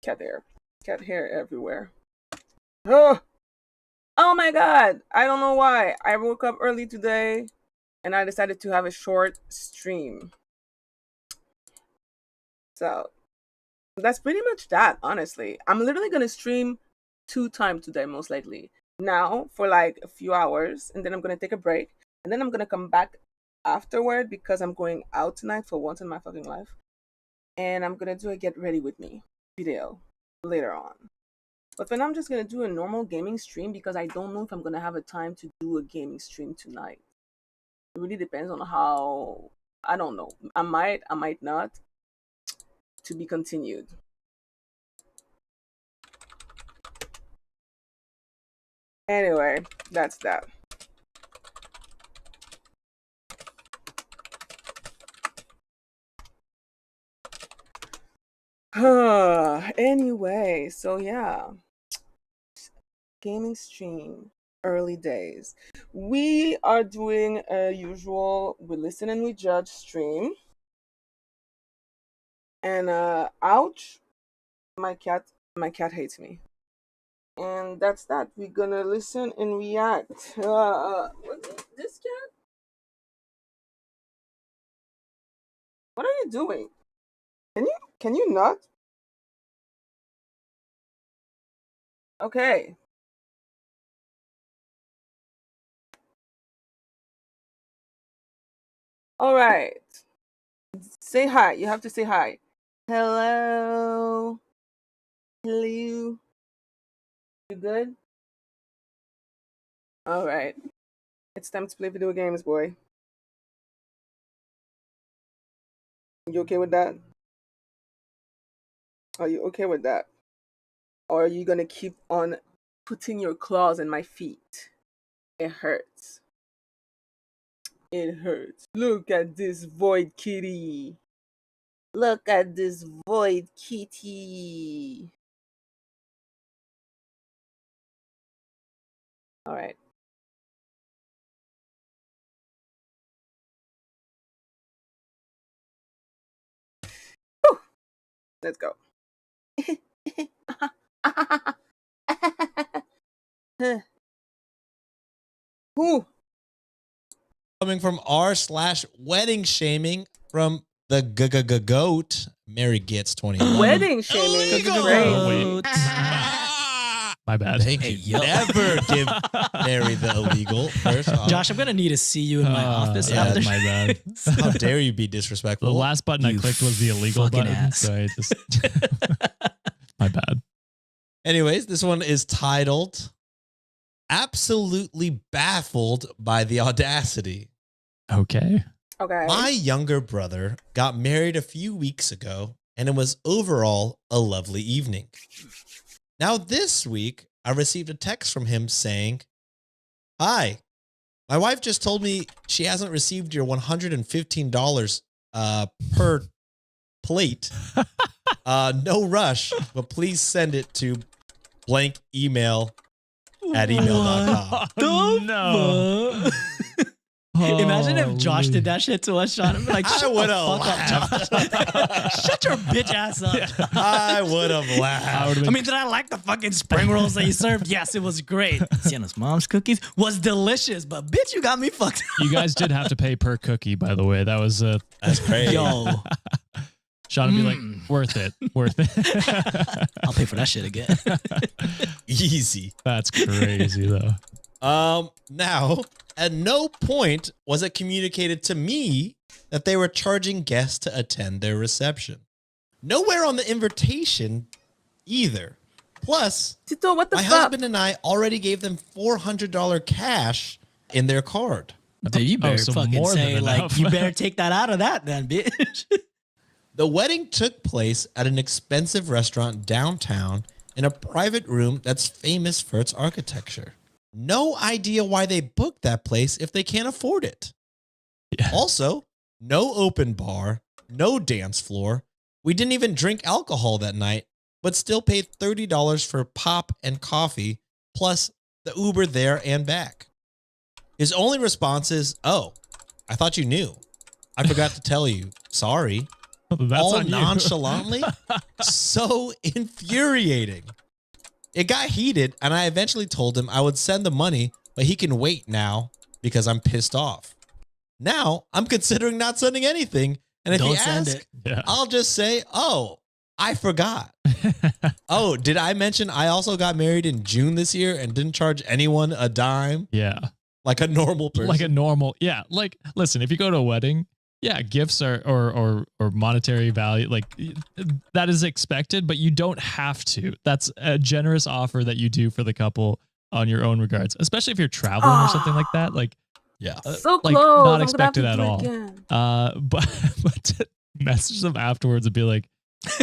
cat hair. Cat hair everywhere. Oh, oh my god! I don't know why. I woke up early today and I decided to have a short stream. So that's pretty much that, honestly. I'm literally gonna stream 2 times today, most likely. Now for like a few hours, and then I'm gonna take a break, and then I'm gonna come back afterward because I'm going out tonight for once in my fucking life. And I'm gonna do a get ready with me video later on. But for now, I'm just gonna do a normal gaming stream because I don't know if I'm gonna have a time to do a gaming stream tonight. It really depends on how, I don't know. I might not. To be continued. Anyway, that's that. Anyway, so yeah. Gaming stream, early days. We are doing a usual we listen and we judge stream. And ouch, my cat hates me. And that's that. We're gonna listen and react. What's this cat? What are you doing? Can you not? Okay. All right. Say hi. You have to say hi. Hello. Hello. You good? All right. It's time to play video games, boy. You okay with that? Are you okay with that? Or are you gonna keep on putting your claws in my feet? It hurts. It hurts. Look at this void kitty. Look at this void kitty. All right. Whew. Let's go. Whew. Coming from r/wedding shaming from the goat, Mary Gets 21. Wedding shaming is great. My bad. Thank you. Never give Mary the illegal first off. Josh, I'm gonna need to see you in my office after. My bad. How dare you be disrespectful? The last button I clicked was the illegal button. Ass. So I just my bad. Anyways, this one is titled Absolutely Baffled by the Audacity. Okay. Okay. My younger brother got married a few weeks ago, and it was overall a lovely evening. Now this week, I received a text from him saying, "Hi, my wife just told me she hasn't received your $115 per plate. No rush, but please send it to blank email at email.com. Oh, no. Imagine if Josh did that shit to us, Sean. I'm like, I would have laughed. Shut your bitch ass up. I would have laughed. I mean, did I like the fucking spring rolls that you served? Yes, it was great. Sienna's mom's cookies was delicious, but bitch, you got me fucked up. You guys did have to pay per cookie, by the way. That was That's crazy. Yo. Sean would be like, worth it. Worth it. I'll pay for that shit again. Easy. That's crazy, though. Now, at no point was it communicated to me that they were charging guests to attend their reception. Nowhere on the invitation either. Plus, Tito, what the my fuck? husband and I already gave them $400 cash in their card. Dude, you better so fucking more say, than like, enough. you better take that out of that then, bitch. The wedding took place at an expensive restaurant downtown in a private room that's famous for its architecture. No idea why they booked that place if they can't afford it. Yeah. Also, no open bar, no dance floor. We didn't even drink alcohol that night, but still paid $30 for pop and coffee, plus the Uber there and back. His only response is, "Oh, I thought you knew. I forgot to tell you. Sorry." That's all on you. nonchalantly. So infuriating. It got heated, and I eventually told him I would send the money, but he can wait now because I'm pissed off. Now I'm considering not sending anything, and if he Don't send asks, it. Yeah. I'll just say, "Oh, I forgot." Oh, did I mention I also got married in June this year and didn't charge anyone a dime Yeah. like a normal person? Like a normal, yeah. Like, listen, if you go to a wedding, yeah, gifts are or monetary value, like that is expected, but you don't have to. That's a generous offer that you do for the couple on your own regards, especially if you're traveling or something like that. Like, Yeah. So like close. not I'm expected gonna at have to do it all. again. But to message them afterwards and be like,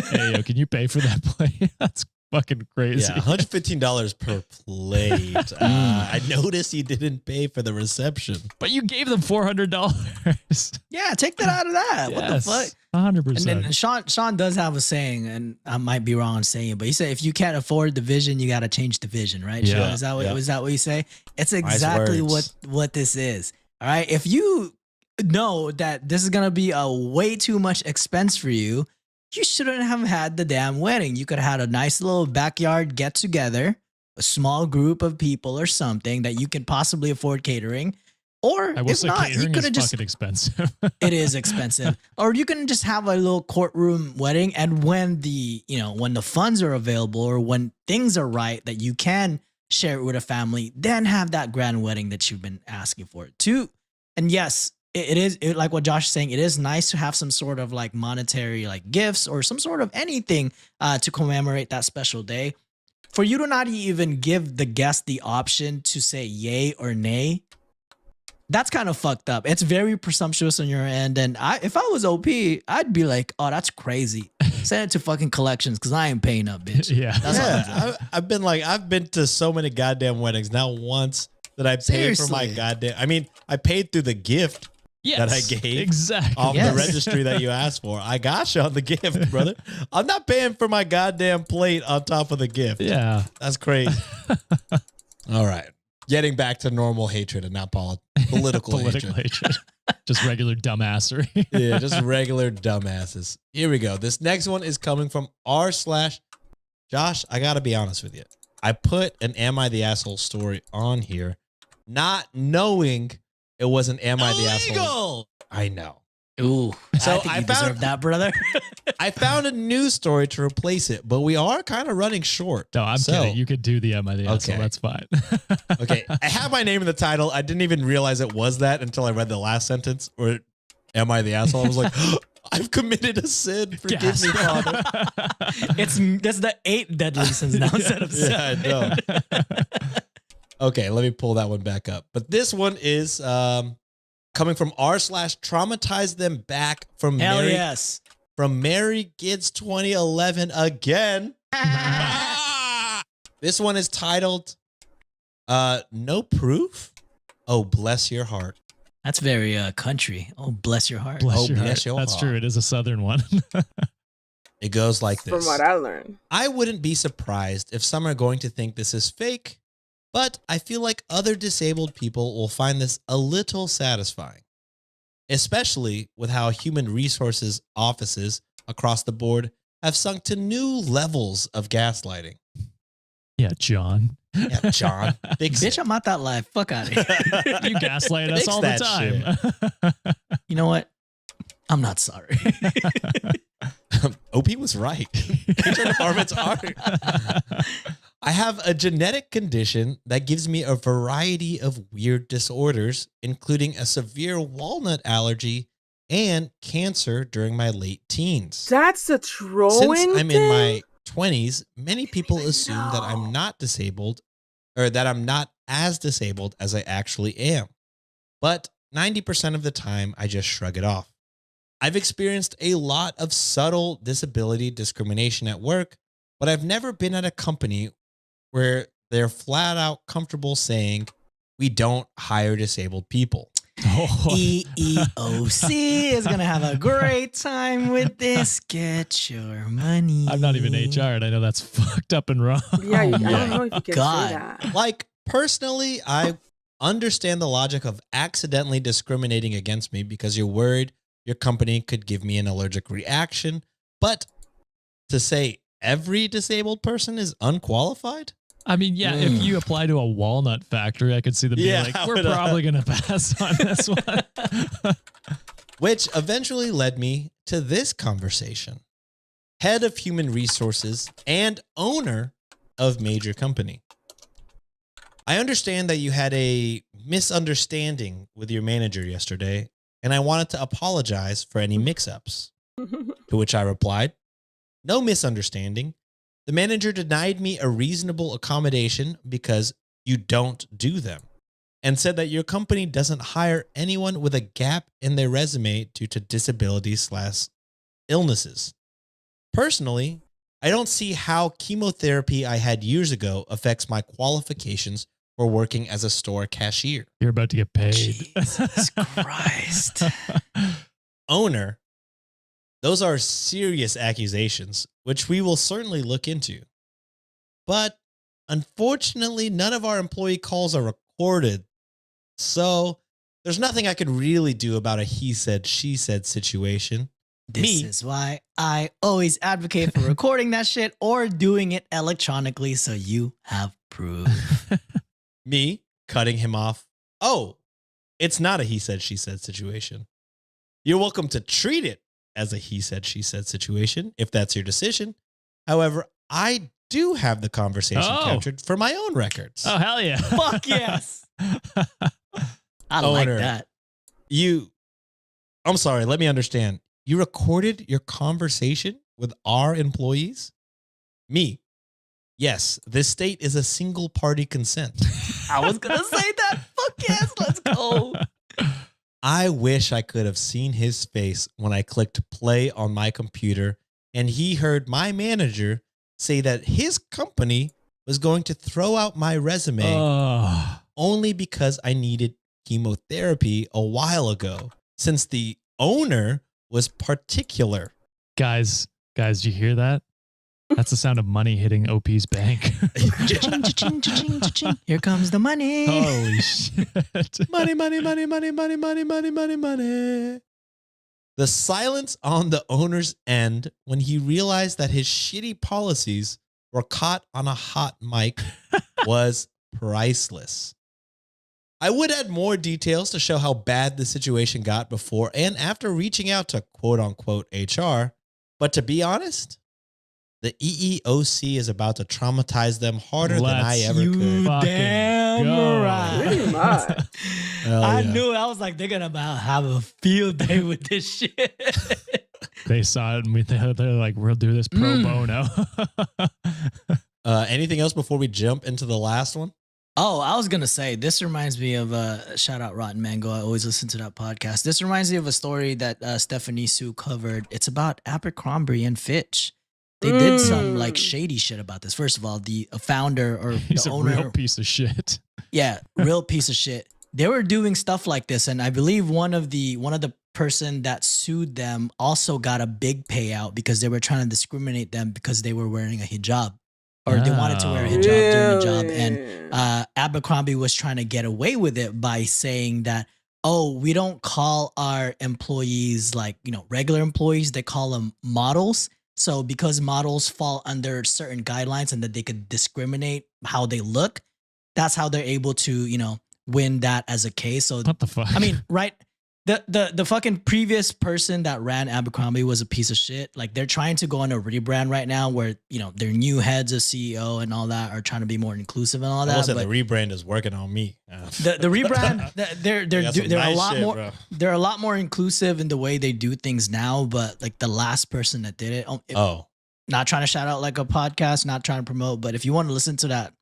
"Hey, yo, can you pay for that plate?" That's fucking crazy. Yeah, $115 per plate. I noticed you didn't pay for the reception. But you gave them $400. Yeah, take that out of that. What the fuck? 100%. And then Sean does have a saying, and I might be wrong in saying it, but he said if you can't afford the vision, you got to change the vision, right? Yeah. Sean? Is that what you say? It's Wise exactly words. what this is. All right. If you know that this is gonna be a way too much expense for you, you shouldn't have had the damn wedding. You could have had a nice little backyard get together, a small group of people or something that you can possibly afford catering. Or I will if say not, you catering could is have just fucking expensive. it is expensive. Or you can just have a little courtroom wedding, and when the funds are available or when things are right that you can share it with a family, then have that grand wedding that you've been asking for too. And yes, it is like what Josh is saying. It is nice to have some sort of like monetary like gifts or some sort of anything to commemorate that special day. For you to not even give the guest the option to say yay or nay, that's kind of fucked up. It's very presumptuous on your end. And if I was OP, I'd be like, oh, that's crazy. Send it to fucking collections because I ain't paying up, bitch. Yeah. That's all I'm saying. I've been to so many goddamn weddings. Not once that I paid for my Seriously. goddamn. I mean, I paid through the gift that I gave Exactly. off Yes. the registry that you asked for. I got you on the gift, brother. I'm not paying for my goddamn plate on top of the gift. Yeah. That's crazy. All right. Getting back to normal hatred and not political Political hatred. hatred. Just regular dumbassery. Yeah, just regular dumbasses. Here we go. This next one is coming from r/. Josh, I got to be honest with you. I put an Am I the Asshole story on here, not knowing it was an Am I the Asshole. Illegal. I know. Ooh, So I think I you found- deserve that, brother. I found a news story to replace it, but we are kind of running short. No, I'm So- kidding. You could do the Am I the Asshole. Okay. That's fine. Okay, I have my name in the title. I didn't even realize it was that until I read the last sentence. Or am I the asshole? I was like, I've committed a sin. Forgive Gasp. me, Father. That's the 8 deadly sins now instead of 7. Yeah, I know. Okay, let me pull that one back up. But this one is coming from r/. Traumatize them back from Hell Mary yes. from Mary Gids 2011 again. This one is titled No Proof? Oh, bless your heart. That's very country. Oh, bless your heart. Bless Oh, your bless heart. your That's heart. true. It is a southern one. It goes like From this. what I learned. I wouldn't be surprised if some are going to think this is fake, but I feel like other disabled people will find this a little satisfying, especially with how human resources offices across the board have sunk to new levels of gaslighting. Yeah, John. Yeah, John, fix Bitch, it. I'm out that life. Fuck out of here. You gaslight us Fix all the that time. You know what? I'm not sorry. OP was right. HR departments are. I have a genetic condition that gives me a variety of weird disorders, including a severe walnut allergy and cancer during my late teens. That's a throwing Since I'm in thing? my 20s, many people even assume that know. I'm not disabled or that I'm not as disabled as I actually am. But 90% of the time, I just shrug it off. I've experienced a lot of subtle disability discrimination at work, but I've never been at a company where they're flat out comfortable saying, we don't hire disabled people. Oh, EEOC is going to have a great time with this. Get your money. I'm not even HR, and I know that's fucked up and wrong. Yeah, I Oh don't my know if you can God. say that. Like, personally, I understand the logic of accidentally discriminating against me because you're worried your company could give me an allergic reaction, but to say every disabled person is unqualified? I mean, yeah, if you apply to a walnut factory, I could see them being Yeah, like, we're probably going to pass on this one. Which eventually led me to this conversation. Head of human resources and owner of major company. I understand that you had a misunderstanding with your manager yesterday, and I wanted to apologize for any mix-ups. To which I replied, no misunderstanding. The manager denied me a reasonable accommodation because you don't do them, and said that your company doesn't hire anyone with a gap in their resume due to disabilities/illnesses. Personally, I don't see how chemotherapy I had years ago affects my qualifications for working as a store cashier. You're about to get paid. Jesus Christ. Owner, those are serious accusations, which we will certainly look into. But unfortunately, none of our employee calls are recorded. So there's nothing I could really do about a he said, she said situation. This is why I always advocate for recording that shit or doing it electronically so you have proof. Me cutting him off. Oh, it's not a he said, she said situation. You're welcome to treat it as a he said, she said situation if that's your decision. However, I do have the conversation captured for my own records. Oh, hell yeah. Fuck yes. I Owner, like that. I'm sorry, let me understand. You recorded your conversation with our employees? Me. Yes, this state is a single party consent. I was going to say that. Fuck yes, let's go. I wish I could have seen his face when I clicked play on my computer and he heard my manager say that his company was going to throw out my resume only because I needed chemotherapy a while ago, since the owner was particular. Guys, do you hear that? That's the sound of money hitting OP's bank. Cha-ching, cha-ching, cha-ching, cha-ching. Here comes the money. Holy shit. Money, money, money, money, money, money, money, money, money. The silence on the owner's end when he realized that his shitty policies were caught on a hot mic was priceless. I would add more details to show how bad the situation got before and after reaching out to quote unquote HR, but to be honest, the EEOC is about to traumatize them harder than I ever could. Damn right. Pretty much. I knew. I was like, they're gonna about have a field day with this shit. They saw it and they're like, we'll do this pro bono. Anything else before we jump into the last one? Oh, I was gonna say, this reminds me of shout out Rotten Mango. I always listen to that podcast. This reminds me of a story that Stephanie Sue covered. It's about Abercrombie and Fitch. They did some like shady shit about this. First of all, the founder or He's the a owner, real piece of shit. yeah, real piece of shit. They were doing stuff like this, and I believe one of the person that sued them also got a big payout because they were trying to discriminate them because they were wearing a hijab. Or they wanted to wear a hijab during the job. And Abercrombie was trying to get away with it by saying that, oh, we don't call our employees like, regular employees. They call them models. So because models fall under certain guidelines and that they could discriminate how they look, that's how they're able to, win that as a case. So What the fuck? I mean, right. The fucking previous person that ran Abercrombie was a piece of shit. Like they're trying to go on a rebrand right now where, their new heads of CEO and all that are trying to be more inclusive and all that. I will say the rebrand is working on me. The rebrand, they're a lot more, bro. they're a lot more inclusive in the way they do things now. But like the last person that did it, not trying to shout out like a podcast, not trying to promote, but if you want to listen to that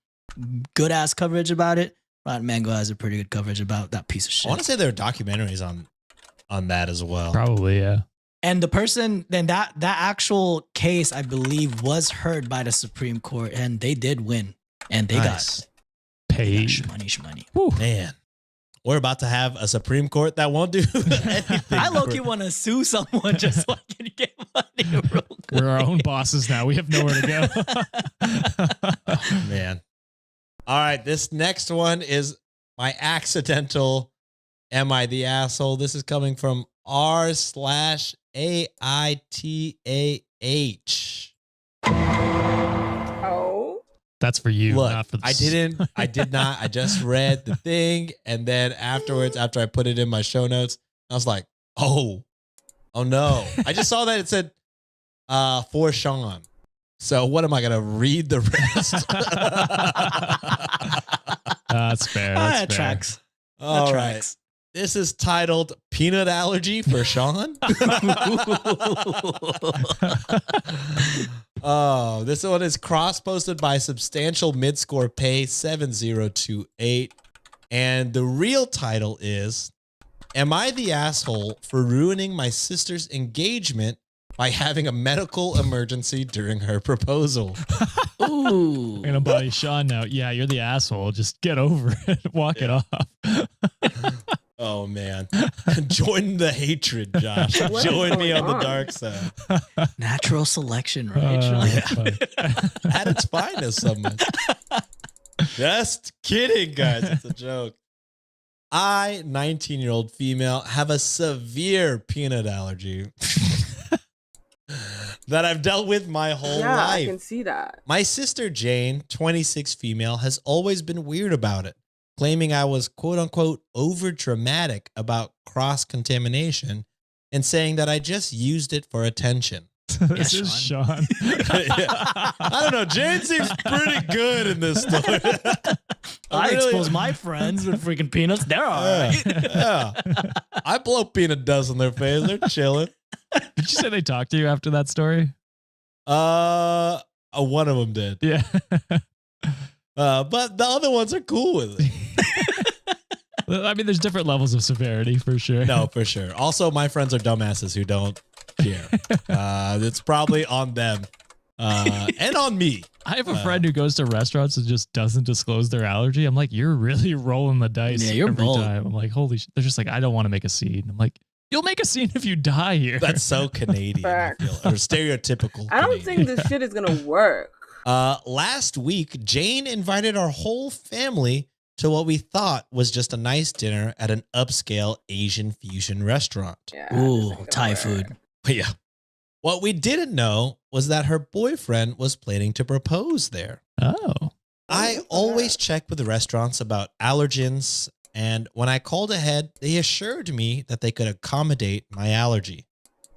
good ass coverage about it, Rotten Mango has a pretty good coverage about that piece of shit. I want to say there are documentaries on that as well. Probably, yeah. And the person, then that actual case, I believe, was heard by the Supreme Court, and they did win, and they got paid. Money. Man, we're about to have a Supreme Court that won't do anything. I low-key want to sue someone just so I can get money real quick. We're our own bosses now. We have nowhere to go. Oh, man. All right, this next one is my accidental Am I the Asshole? This is coming from R/AITAH. Oh. That's for you, Look, not for the I did not. I just read the thing. And then afterwards, after I put it in my show notes, I was like, oh no. I just saw that it said for Sean. So what am I going to read the rest? That's fair. That That's fair. tracks. All right. This is titled Peanut Allergy for Sean. Oh, this one is cross-posted by Substantial Mid-Score Pay 7028. And the real title is, Am I the asshole for ruining my sister's engagement by having a medical emergency during her proposal? Ooh. I'm gonna body Sean now. Yeah, you're the asshole. Just get over it. Walk it off. Oh, man. Join the hatred, Josh. What is Join me going on the on? dark side. Natural selection, right? That's funny. At its finest, someone. Just kidding, guys. It's a joke. I, 19-year-old female, have a severe peanut allergy that I've dealt with my whole Yeah, I life. can see that. My sister Jane, 26 female, has always been weird about it, claiming I was quote unquote over dramatic about cross contamination and saying that I just used it for attention. This is Sean. Yeah. I don't know. Jane seems pretty good in this story. I really- expose my friends with freaking peanuts. They're all Yeah, right. yeah. I blow peanut dust on their face. They're chilling. Did you say they talked to you after that story? One of them did. Yeah. But the other ones are cool with it. I mean, there's different levels of severity for sure. No, for sure. Also, my friends are dumbasses who don't care. It's probably on them and on me. I have a friend who goes to restaurants and just doesn't disclose their allergy. I'm like, you're really rolling the dice Yeah, you're every bold. time. I'm like, holy shit. They're just like, I don't want to make a scene. I'm like, you'll make a scene if you die here. That's so Canadian, I feel, or stereotypical. I don't Canadian. think this shit is gonna work. Last week, Jane invited our whole family to what we thought was just a nice dinner at an upscale Asian fusion restaurant. Yeah. this Ooh, ain't gonna Thai work. food. Yeah. What we didn't know was that her boyfriend was planning to propose there. Oh. I always check with the restaurants about allergens, and when I called ahead, they assured me that they could accommodate my allergy.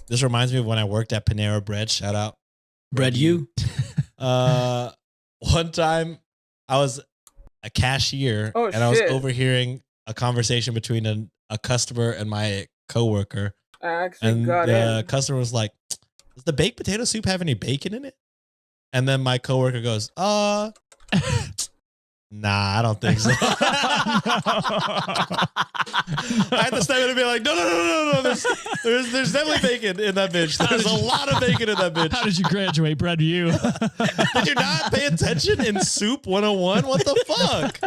This reminds me of when I worked at Panera Bread. Shout out. Bread you. One time I was a cashier Oh, and I was shit. overhearing a conversation between a customer and my coworker. I actually And got the it. customer was like, does the baked potato soup have any bacon in it? And then my coworker goes, nah, I don't think so. I had to step in and be like, no. There's definitely bacon in that bitch. There's a lot of bacon in that bitch. How did you graduate, Bread You? Did you not pay attention in Soup 101? What the fuck?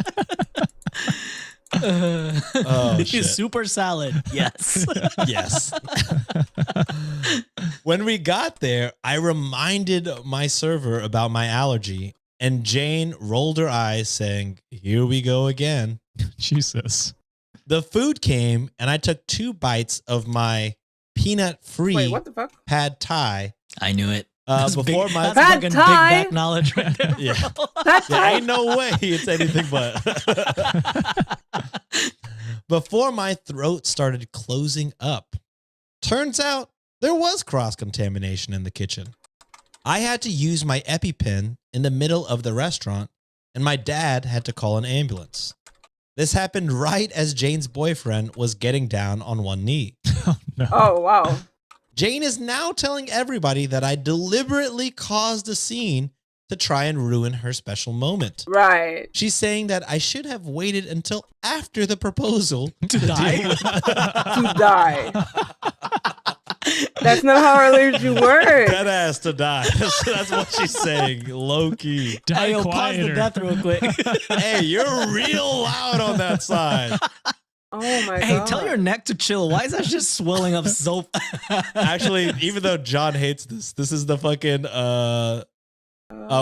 Oh, shit. Super salad. Yes. Yes. When we got there, I reminded my server about my allergy, and Jane rolled her eyes, saying, "Here we go again." Jesus. The food came, and I took 2 bites of my peanut-free Wait, what the fuck? pad thai. I knew it. That's Before big, my that's Pad fucking Thai? big back knowledge right there. Yeah. bro. That's There ain't no way it's anything but. Before my throat started closing up. Turns out there was cross-contamination in the kitchen. I had to use my EpiPen in the middle of the restaurant, and my dad had to call an ambulance. This happened right as Jane's boyfriend was getting down on one knee. No. Oh wow. Jane is now telling everybody that I deliberately caused a scene to try and ruin her special moment. Right. She's saying that I should have waited until after the proposal To die? deal with- To die. That's not how allergy works. Dead ass to die. That's what she's saying. Low key. Die Hey, yo, pause the quieter. death real quick. Hey, you're real loud on that side. Oh my Hey, god. tell your neck to chill. Why is that just swelling up so Actually, even though John hates this is the fucking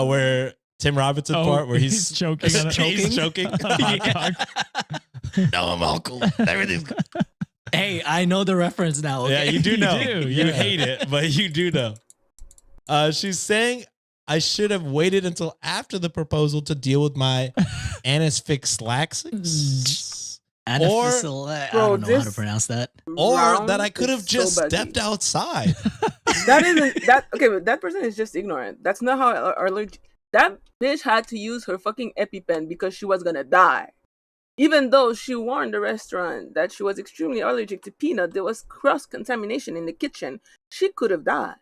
where Tim Robinson part where he's choking on it. He's choking. Hot dog. No, I'm all cool. Everything's good. Hey, I know the reference now. Okay? Yeah, you do You know. do, You yeah. hate it, but you do know. She's saying I should have waited until after the proposal to deal with my anaphylaxis. Anaphysil- I Bro, don't know how to this- pronounce that. Or Round that I could have is just so buggy. stepped outside. That isn't that okay, but that person is just ignorant. That's not how allergic. That bitch had to use her fucking EpiPen because she was gonna die. Even though she warned the restaurant that she was extremely allergic to peanut, there was cross contamination in the kitchen. She could have died.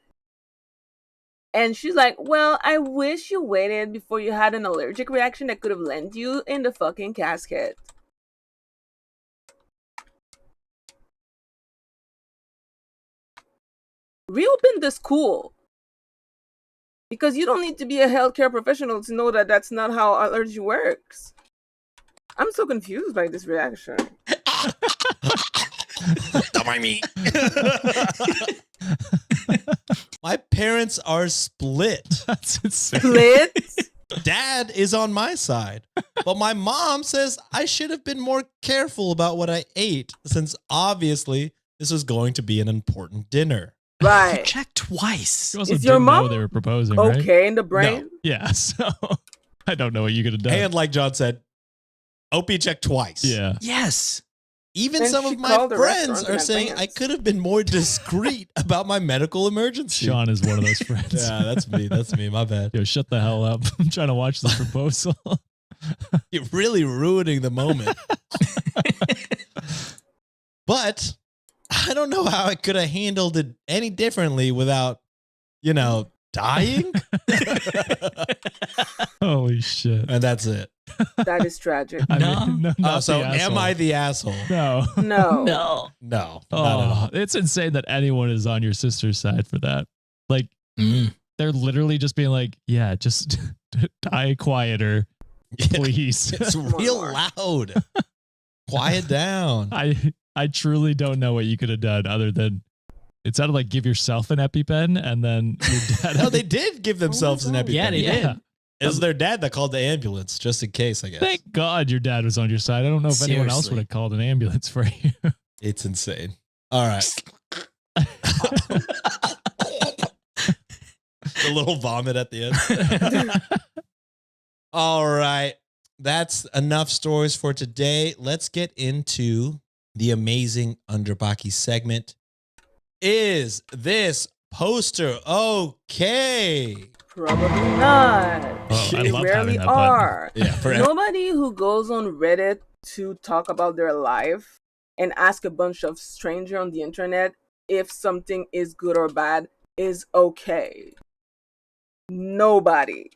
And she's like, well, I wish you waited before you had an allergic reaction that could have landed you in the fucking casket. Reopen the school. Because you don't need to be a healthcare professional to know that that's not how allergy works. I'm so confused by this reaction. Don't mind me. My parents are split. That's insane. Split? Dad is on my side, but my mom says I should have been more careful about what I ate since obviously this was going to be an important dinner. Right. Check twice. You also Is your didn't know mom they were proposing, right? Okay in the brain? Yeah, so I don't know what you could have done. And like John said, OP check twice. Yeah. Yes. Even And some she of my called the friends restaurant are in saying I advance. could have been more discreet about my medical emergency. Sean is one of those friends. Yeah, that's me. That's me. My bad. Yo, shut the hell up. I'm trying to watch this proposal. You're really ruining the moment. But I don't know how I could have handled it any differently without, dying. Holy shit. And that's it. That is tragic. I No. mean, no, not So the am asshole. I the asshole? No. No. No. No, not at Oh, all. it's insane that anyone is on your sister's side for that. Like, they're literally just being like, yeah, just die quieter, please. It's real loud. Quiet down. I truly don't know what you could have done other than it sounded like give yourself an EpiPen and then your dad. No, they did give themselves an EpiPen. Yeah, they did. It was their dad that called the ambulance, just in case, I guess. Thank God your dad was on your side. I don't know if anyone else Seriously. would have called an ambulance for you. It's insane. All right. The little vomit at the end. All right. That's enough stories for today. Let's get into the amazing Underbaki segment. Is this poster okay? Probably not. Oh, I They love rarely having that button. are. Yeah, for Nobody who goes on Reddit to talk about their life and ask a bunch of strangers on the internet if something is good or bad is okay. Nobody.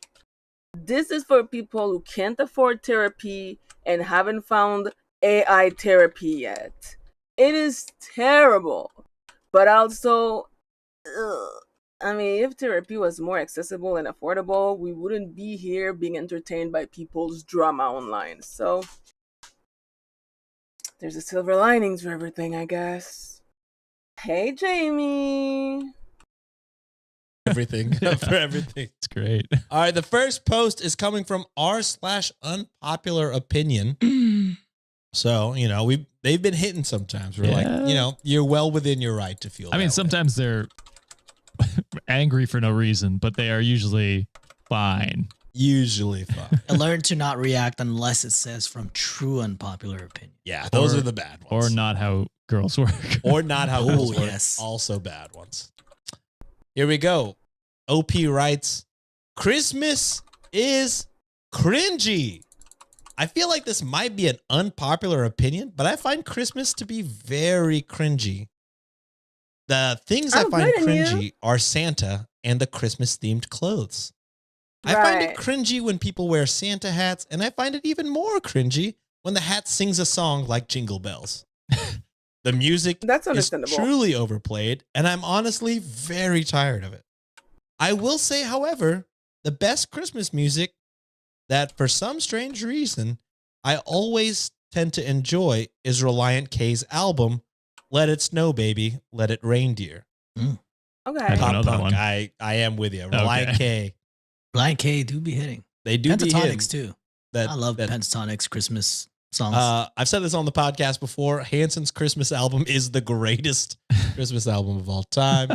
This is for people who can't afford therapy and haven't found AI therapy yet. It is terrible. But also, I mean, if therapy was more accessible and affordable, we wouldn't be here being entertained by people's drama online. So, there's a silver linings for everything, I guess. Hey, Jamie. everything. For everything. It's great. All right. The first post is coming from r/unpopular opinion. So, they've been hitting sometimes. We're Yeah. like, you're well within your right to feel I mean, that way. sometimes they're angry for no reason, but they are usually fine. Usually fun. Learn to not react unless it says from true unpopular opinion. Yeah, those Or- are the bad Or ones. not how girls work. Or not how Oh, girls work. yes. Also bad ones. Here we go. OP writes, Christmas is cringy. I feel like this might be an unpopular opinion, but I find Christmas to be very cringy. The things I I'm find blaming you. cringy are Santa and the Christmas themed clothes. I find it Right. cringy when people wear Santa hats, and I find it even more cringy when the hat sings a song like Jingle Bells. The music That's is understandable. truly overplayed, and I'm honestly very tired of it. I will say, however, the best Christmas music that for some strange reason I always tend to enjoy is Reliant K's album, Let It Snow Baby, Let It Reindeer. Okay. I don't Pop know that punk, one. I am with you. Reliant K. Blind K do be hitting. They do be hitting. Pentatonics too. That, I love that, Pentatonics Christmas songs. I've said this on the podcast before. Hanson's Christmas album is the greatest Christmas album of all time.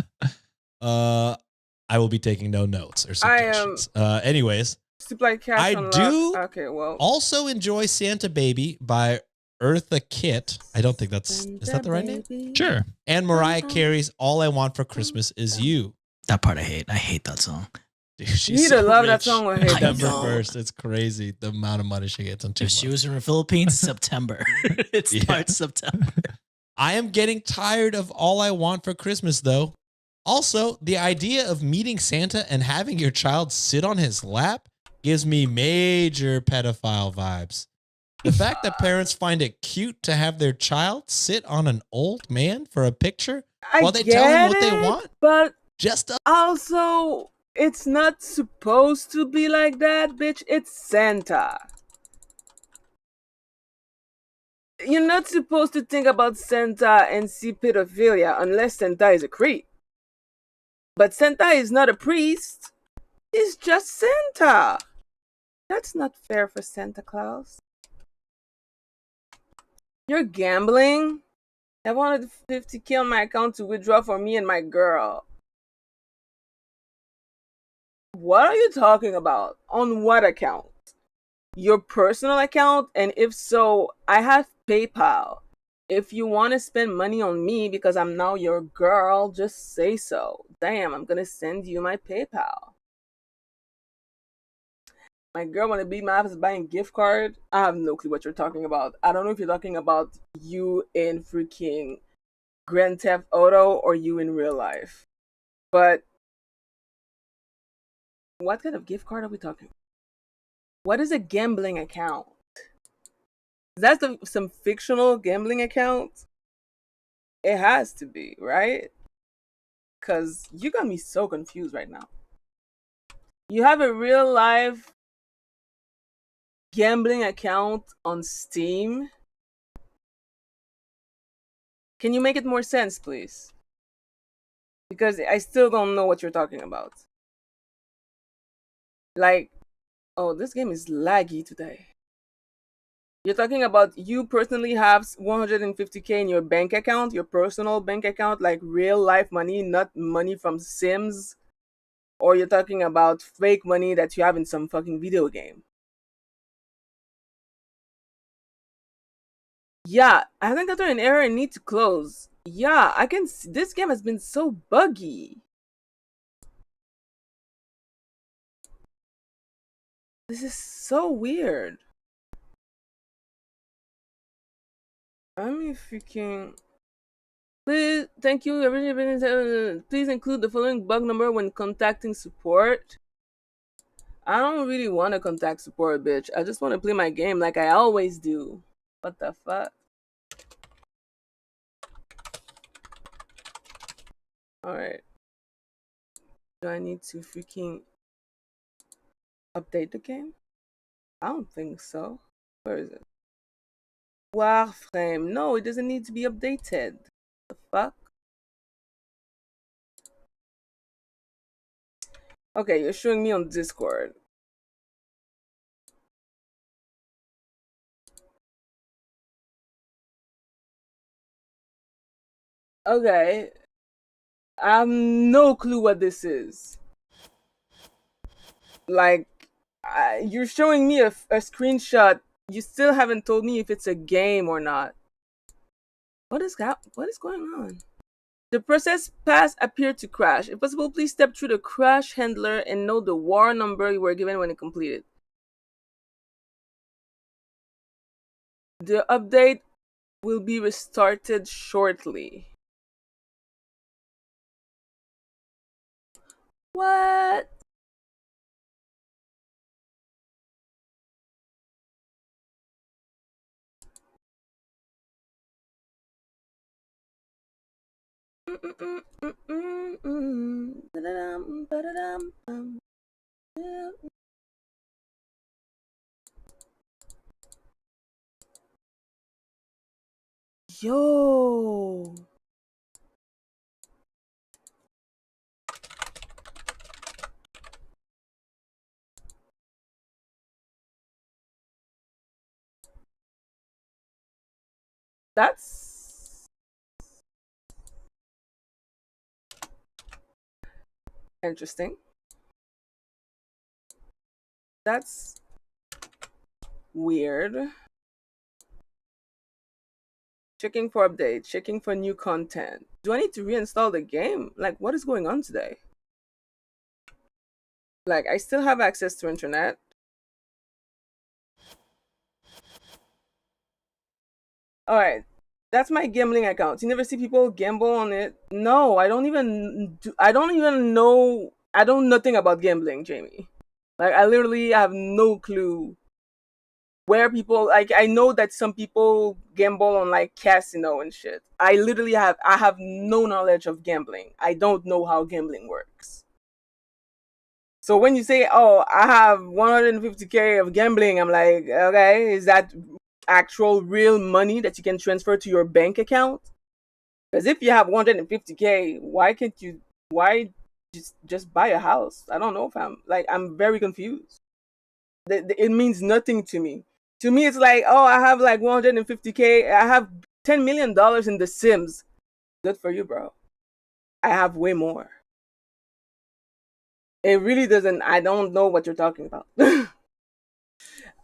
I will be taking no notes or suggestions. Anyways, Supply cash I unlock. do Okay, well. also enjoy Santa Baby by Eartha Kitt. I don't think is that the right name? Sure. And Mariah Carey's All I Want for Christmas Is You. That part I hate. I hate that song. Dude, You she's either so love that rich. song or hate that November song. 1st. It's crazy the amount of money she gets on 2 If months. she was in the Philippines, September. It starts September. I am getting tired of All I Want for Christmas, though. Also, the idea of meeting Santa and having your child sit on his lap gives me major pedophile vibes. The fact that parents find it cute to have their child sit on an old man for a picture while they tell him what they want, but just also, it's not supposed to be like that, bitch. It's Santa. You're not supposed to think about Santa and see pedophilia unless Santa is a creep. But Santa is not a priest. He's just Santa. That's not fair for Santa Claus. You're gambling? I wanted 50K on my account to withdraw for me and my girl. What are you talking about? On what account? Your personal account? And if so, I have PayPal. If you want to spend money on me because I'm now your girl, just say so. Damn, I'm gonna send you my PayPal. My girl wanna beat my ass buying gift card. I have no clue what you're talking about. I don't know if you're talking about you in freaking Grand Theft Auto or you in real life. But what kind of gift card are we talking about? What is a gambling account? Is that some fictional gambling account? It has to be, right? Because you got me so confused right now. You have a real life gambling account on Steam? Can you make it more sense, please? Because I still don't know what you're talking about. Like, oh, this game is laggy today. You're talking about you personally have 150K in your bank account, your personal bank account, like real life money, not money from Sims? Or you're talking about fake money that you have in some fucking video game? Yeah, I think after an error and need to close. Yeah, I can see this game has been so buggy. This is so weird. I mean, freaking. Please, thank you. Please include the following bug number when contacting support. I don't really want to contact support, bitch. I just want to play my game like I always do. What the fuck? Alright. Do I need to freaking update the game? I don't think so. Where is it? WARFRAME. No, it doesn't need to be updated. The fuck? Okay, you're showing me on Discord. Okay. I have no clue what this is. Like, you're showing me a screenshot. You still haven't told me if it's a game or not. What is going on? The process pass appeared to crash. If possible, please step through the crash handler and note the WAR number you were given when it completed. The update will be restarted shortly. What? Yo. That's interesting. That's weird. Checking for updates, checking for new content. Do I need to reinstall the game? Like, what is going on today? Like, I still have access to internet. All right, that's my gambling account. You never see people gamble on it? No, I don't even know. I don't nothing about gambling, Jamie. Like, I literally have no clue where people, like, I know that some people gamble on like casino and shit. I have no knowledge of gambling. I don't know how gambling works. So when you say, oh, I have 150K of gambling, I'm like, okay, is that actual real money that you can transfer to your bank account? Because if you have 150K, why just buy a house? I don't know, fam. Like, I'm very confused. It means nothing to me. To me, it's like, oh, I have like 150K. I have $10 million in The Sims. Good for you, bro. I have way more. It really doesn't. I don't know what you're talking about.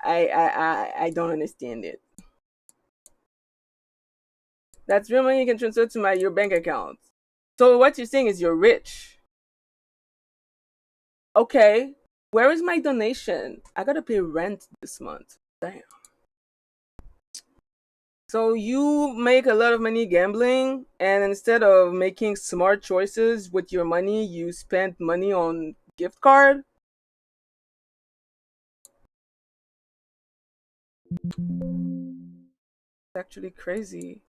I don't understand it. That's real money you can transfer to your bank account. So what you're saying is you're rich. Okay, where is my donation? I gotta pay rent this month. Damn. So you make a lot of money gambling, and instead of making smart choices with your money, you spend money on gift card? It's actually crazy.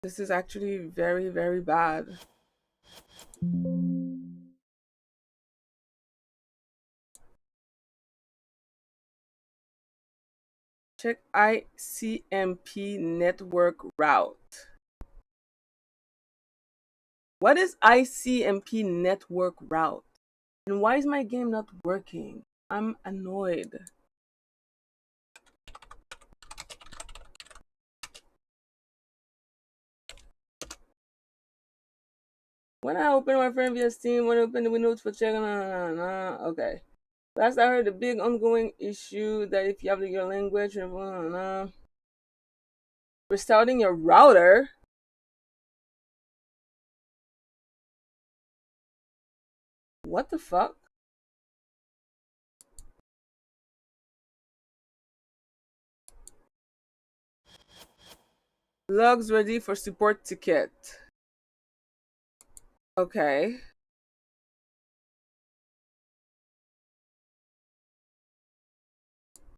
This is actually very, very bad. Check ICMP network route. What is ICMP network route? And why is my game not working? I'm annoyed. When I open WARFRAME via Steam, when I open the windows for checking, okay. Last I heard, a big ongoing issue that if you have your language, restarting your router. What the fuck? Logs ready for support ticket. Okay.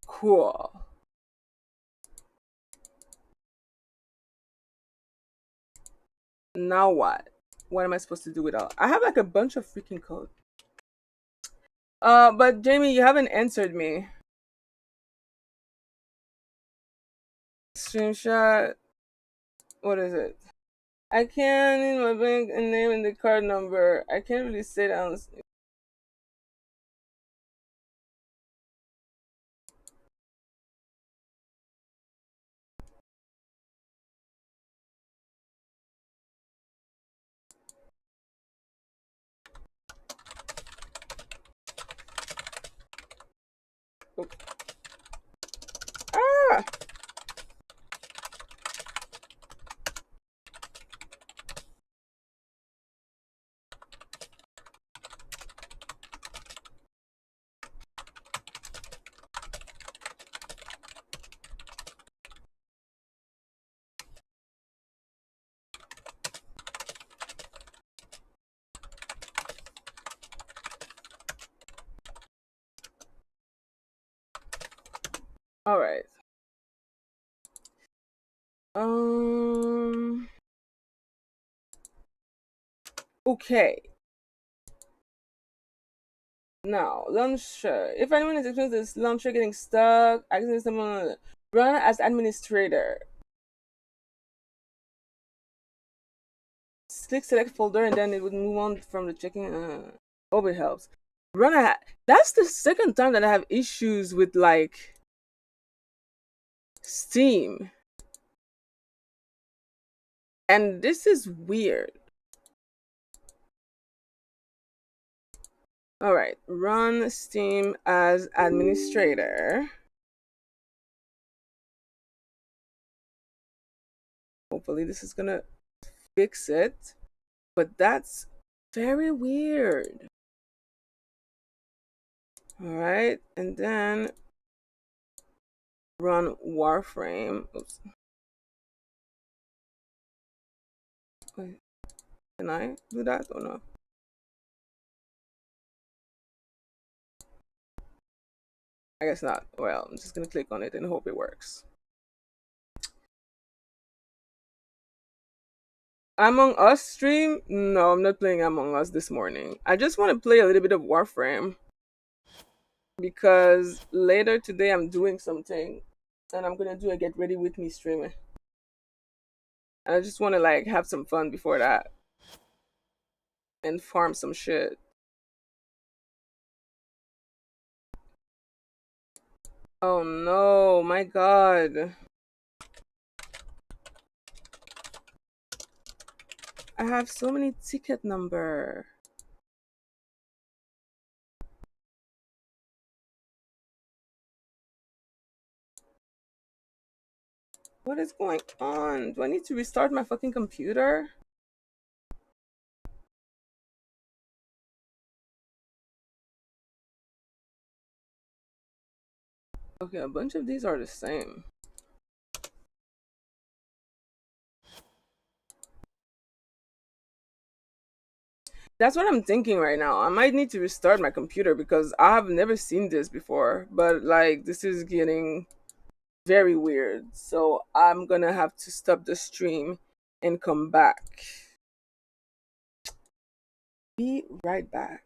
Cool. Now what? What am I supposed to do with all? I have like a bunch of freaking code. But Jamie, you haven't answered me. Screenshot. What is it? I can in my bank and name and the card number. I can't really say that on. Ah! All right. Okay. Now, launcher. If anyone is experiencing this launcher getting stuck, accidentally someone run as administrator. Click select folder and then it would move on from the checking. Hope it helps. That's the second time that I have issues with like Steam. And this is weird. All right, run Steam as administrator. Hopefully this is gonna fix it, but that's very weird. All right, and then run Warframe. Oops. Wait, can I do that or no? I guess not. Well, I'm just gonna click on it and hope it works. Among Us stream? No, I'm not playing Among Us this morning. I just want to play a little bit of Warframe because later today I'm doing something and I'm gonna do a get ready with me streaming. And I just want to like have some fun before that and farm some shit. Oh no, my god. I have so many ticket number. What is going on? Do I need to restart my fucking computer? Okay, a bunch of these are the same. That's what I'm thinking right now. I might need to restart my computer because I have never seen this before. But like, this is getting very weird. So I'm gonna have to stop the stream and come back. Be right back.